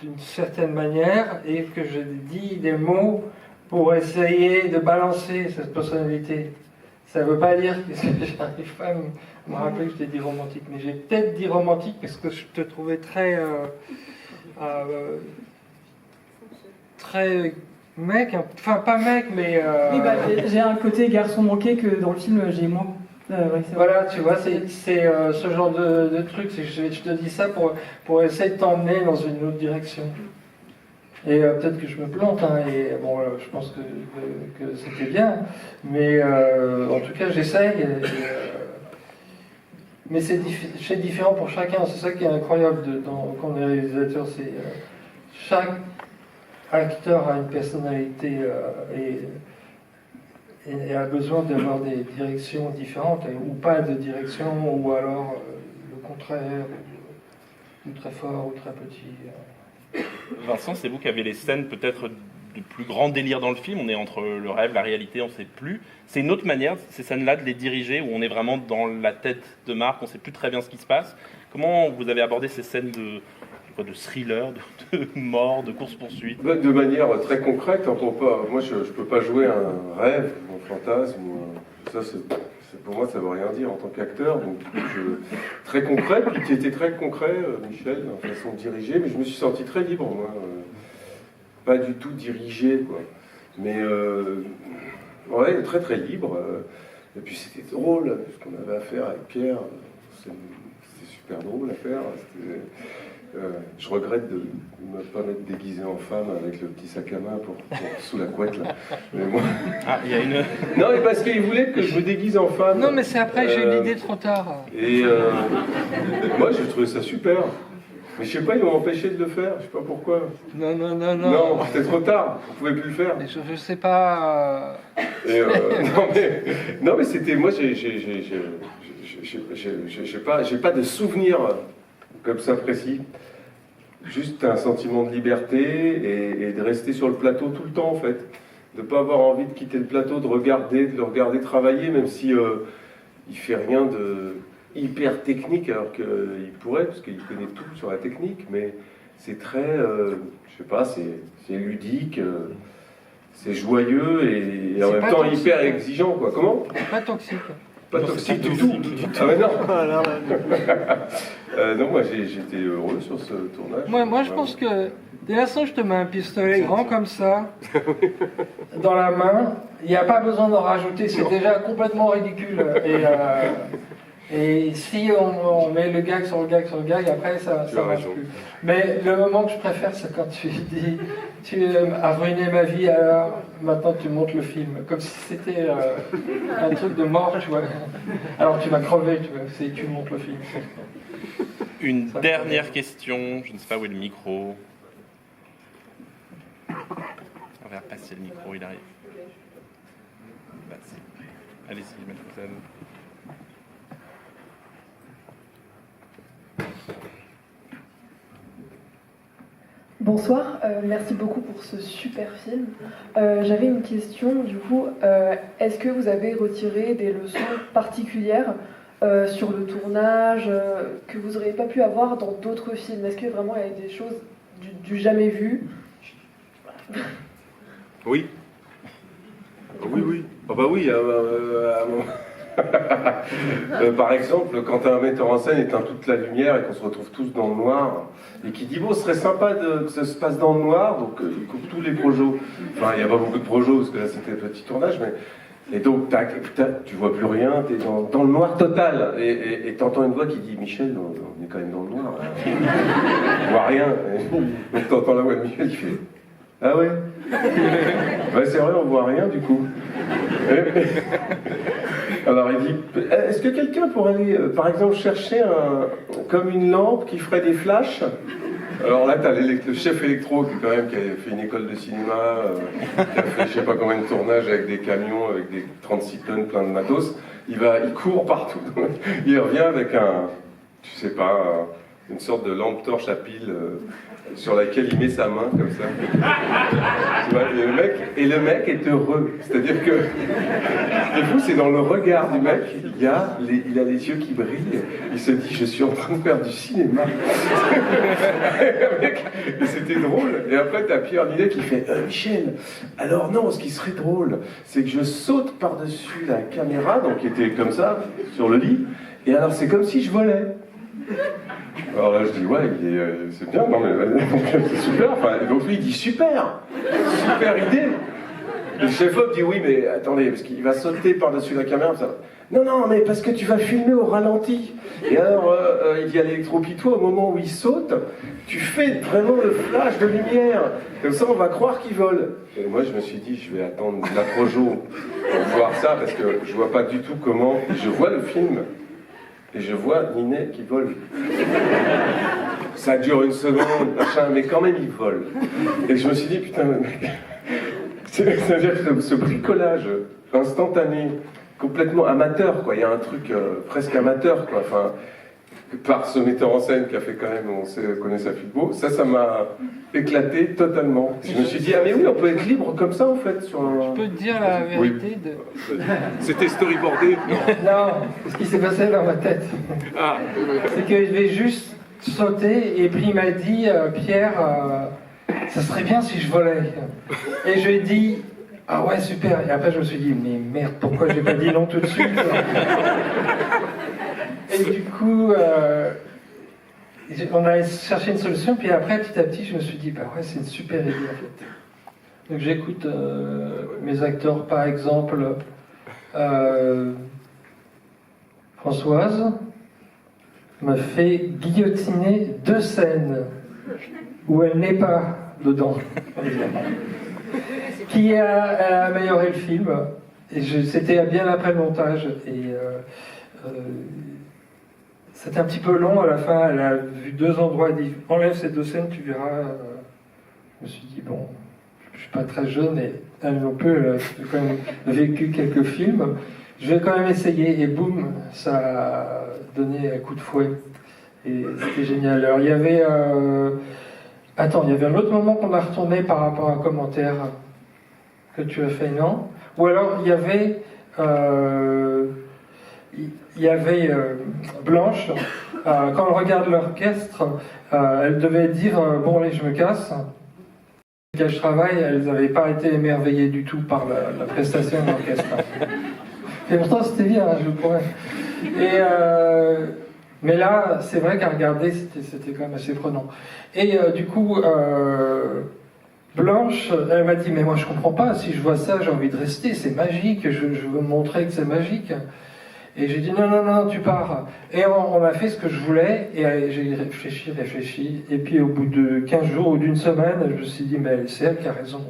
d'une certaine manière et que je dis des mots pour essayer de balancer cette personnalité. Ça ne veut pas dire que j'arrive pas à me rappeler que je t'ai dit romantique, mais j'ai peut-être dit romantique parce que je te trouvais très mec, enfin pas mec, mais... j'ai un côté garçon manqué que dans le film j'ai moins. Voilà, tu vois, c'est ce genre de truc. Je te dis ça pour essayer de t'emmener dans une autre direction. Et peut-être que je me plante, et bon, je pense que c'était bien, mais en tout cas j'essaye. Mais c'est différent pour chacun, c'est ça qui est incroyable quand on est réalisateur, c'est chaque acteur a une personnalité et a besoin d'avoir des directions différentes, ou pas de direction, ou alors le contraire, ou très fort ou très petit. Vincent, c'est vous qui avez les scènes peut-être de plus grand délire dans le film. On est entre le rêve, la réalité, on ne sait plus. C'est une autre manière, ces scènes-là, de les diriger, où on est vraiment dans la tête de Marc, on ne sait plus très bien ce qui se passe. Comment vous avez abordé ces scènes de thriller, de mort, de course-poursuite? De manière très concrète. Moi, je ne peux pas jouer un rêve, un fantasme. Ça, pour moi, ça ne veut rien dire en tant qu'acteur. Donc, très concret, puis tu étais très concret, Michel, dans la façon de diriger, mais je me suis senti très libre, moi. Pas du tout dirigé, quoi. Mais, très très libre. Et puis c'était drôle, ce qu'on avait à faire avec Pierre, c'était super drôle à faire. Je regrette de ne pas m'être déguisé en femme avec le petit sac à main pour sous la couette là. Mais moi... Ah, il y a une... Non, mais parce qu'il voulait que je me déguise en femme. Non, mais c'est après, j'ai eu l'idée trop tard. Et moi, j'ai trouvé ça super. Mais je sais pas, ils m'ont empêché de le faire, je sais pas pourquoi. Non. Non, c'était trop tard, on pouvait plus le faire. Mais je sais pas. Non, mais c'était. Moi, j'ai pas de souvenir comme ça précis. Juste un sentiment de liberté et de rester sur le plateau tout le temps, en fait. De pas avoir envie de quitter le plateau, de le regarder travailler, même si il fait rien de hyper technique, alors qu'il pourrait, parce qu'il connaît tout sur la technique, mais c'est très, je sais pas, c'est ludique, c'est joyeux et en même temps toxique, hyper exigeant, quoi. Comment? Pas toxique. Pas toxique du tout. Ah mais non. Non, moi j'étais heureux sur ce tournage. Moi je pense que dès l'instant je te mets un pistolet grand comme ça dans la main, il n'y a pas besoin d'en rajouter, c'est déjà complètement ridicule. Et si on met le gag sur le gag sur le gag, après ça marche plus. Mais le moment que je préfère, c'est quand tu dis tu as ruiné ma vie, alors maintenant tu montes le film. Comme si c'était un truc de mort, tu vois. Alors tu vas crever, tu vois, si tu montes le film. Une dernière question, je ne sais pas où est le micro. On va passer le micro, il arrive. Allez-y, mademoiselle. Bonsoir, merci beaucoup pour ce super film. J'avais une question, du coup, est-ce que vous avez retiré des leçons particulières sur le tournage que vous n'auriez pas pu avoir dans d'autres films? Est-ce que vraiment il y a des choses du jamais vu? Oui. Oui. Ah bah oui. Par exemple, quand un metteur en scène éteint toute la lumière et qu'on se retrouve tous dans le noir, et qui dit bon, ce serait sympa que ça se passe dans le noir, donc il coupe tous les projos. Enfin, il n'y a pas beaucoup de projos parce que là c'était un petit tournage, mais et donc tu vois plus rien, t'es dans le noir total, et t'entends une voix qui dit Michel, on est quand même dans le noir, hein. On voit rien. Et t'entends la voix de Michel qui fait ah ouais. Ouais, c'est vrai, on voit rien du coup. Alors il dit, est-ce que quelqu'un pourrait aller, par exemple, chercher comme une lampe qui ferait des flashs? Alors là, t'as le chef électro qui, quand même, qui a fait une école de cinéma, qui a fait je sais pas combien de tournages avec des camions, avec des 36 tonnes plein de matos. Il court partout. Il revient avec une sorte de lampe torche à pile sur laquelle il met sa main comme ça. Tu vois, et le mec est heureux. C'est-à-dire que c'est fou, c'est dans le regard du mec, il a les yeux qui brillent. Il se dit je suis en train de faire du cinéma. Et c'était drôle. Et après t'as Pierre Ninet qui fait Michel, alors non, ce qui serait drôle, c'est que je saute par-dessus la caméra, donc qui était comme ça, sur le lit, et alors c'est comme si je volais. Alors là je dis ouais, c'est bien, non mais c'est super, enfin, et donc lui il dit super idée. Le chef-op dit oui mais attendez, parce qu'il va sauter par-dessus la caméra, ça. Non mais parce que tu vas filmer au ralenti. Et alors il dit à l'électropitois, au moment où il saute, tu fais vraiment le flash de lumière, comme ça on va croire qu'il vole. Et moi je me suis dit je vais attendre l'approjo pour voir ça, parce que je vois pas du tout comment, je vois le film et je vois Ninet qui vole. Ça dure une seconde, machin, mais quand même il vole. Et je me suis dit, putain, c'est-à-dire que ce bricolage instantané, complètement amateur, quoi, il y a un truc presque amateur, quoi, enfin, par ce metteur en scène qui a fait quand même, on connaît sa fille de beau, ça m'a éclaté totalement. Je me suis dit, ah mais oui, on peut être libre comme ça en fait. Sur un... Je peux te dire la vérité C'était storyboardé. Non, ce qui s'est passé dans ma tête, c'est que je vais juste sauter, et puis il m'a dit, Pierre, ça serait bien si je volais. Et je lui ai dit, ah ouais, super. Et après je me suis dit, mais merde, pourquoi j'ai pas dit non tout de suite? Et du coup, on a cherché une solution, puis après, petit à petit, je me suis dit, bah ouais, c'est une super idée en fait. Donc j'écoute mes acteurs, par exemple, Françoise m'a fait guillotiner 2 scènes où elle n'est pas dedans, qui a amélioré le film. Et c'était bien après le montage. Et c'était un petit peu long à la fin. Elle a vu 2 endroits. Elle dit enlève ces 2 scènes, tu verras. Je me suis dit bon, je suis pas très jeune et elle non plus, elle a quand même vécu quelques films. Je vais quand même essayer. Et boum, ça a donné un coup de fouet. Et c'était génial. Alors il y avait. Attends, il y avait un autre moment qu'on a retourné par rapport à un commentaire que tu as fait, non? Ou alors il y avait Blanche, quand elle regarde l'orchestre, elle devait dire bon allez je me casse. Quand je travaille, elles n'avaient pas été émerveillées du tout par la prestation de l'orchestre. Et pourtant c'était bien, je pourrais. Mais là, c'est vrai qu'à regarder, c'était quand même assez prenant. Et du coup, Blanche, elle m'a dit, mais moi je comprends pas, si je vois ça, j'ai envie de rester, c'est magique, je veux montrer que c'est magique. Et j'ai dit, non, tu pars. Et on a fait ce que je voulais, et j'ai réfléchi, et puis au bout de 15 jours ou d'une semaine, je me suis dit, mais c'est elle qui a raison.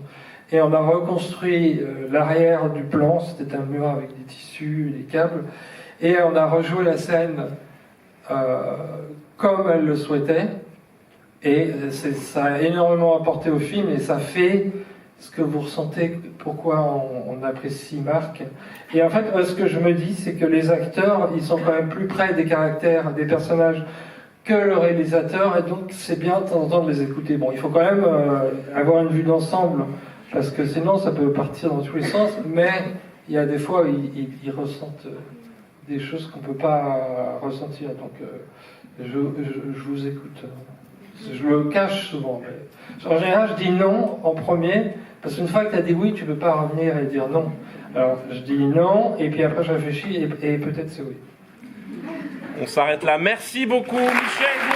Et on a reconstruit l'arrière du plan, c'était un mur avec des tissus, des câbles, et on a rejoué la scène comme elle le souhaitait, et ça a énormément apporté au film, et ça fait ce que vous ressentez, pourquoi on apprécie Marc. Et en fait, ce que je me dis, c'est que les acteurs, ils sont quand même plus près des caractères, des personnages, que le réalisateur, et donc c'est bien de temps en temps de les écouter. Bon, il faut quand même avoir une vue d'ensemble, parce que sinon ça peut partir dans tous les sens, mais il y a des fois où ils ressentent des choses qu'on ne peut pas ressentir. Donc je vous écoute. Je le cache souvent. Mais en général, je dis non en premier, parce qu'une fois que tu as dit oui, tu ne peux pas revenir et dire non. Alors je dis non, et puis après je réfléchis, et peut-être c'est oui. On s'arrête là. Merci beaucoup, Michel.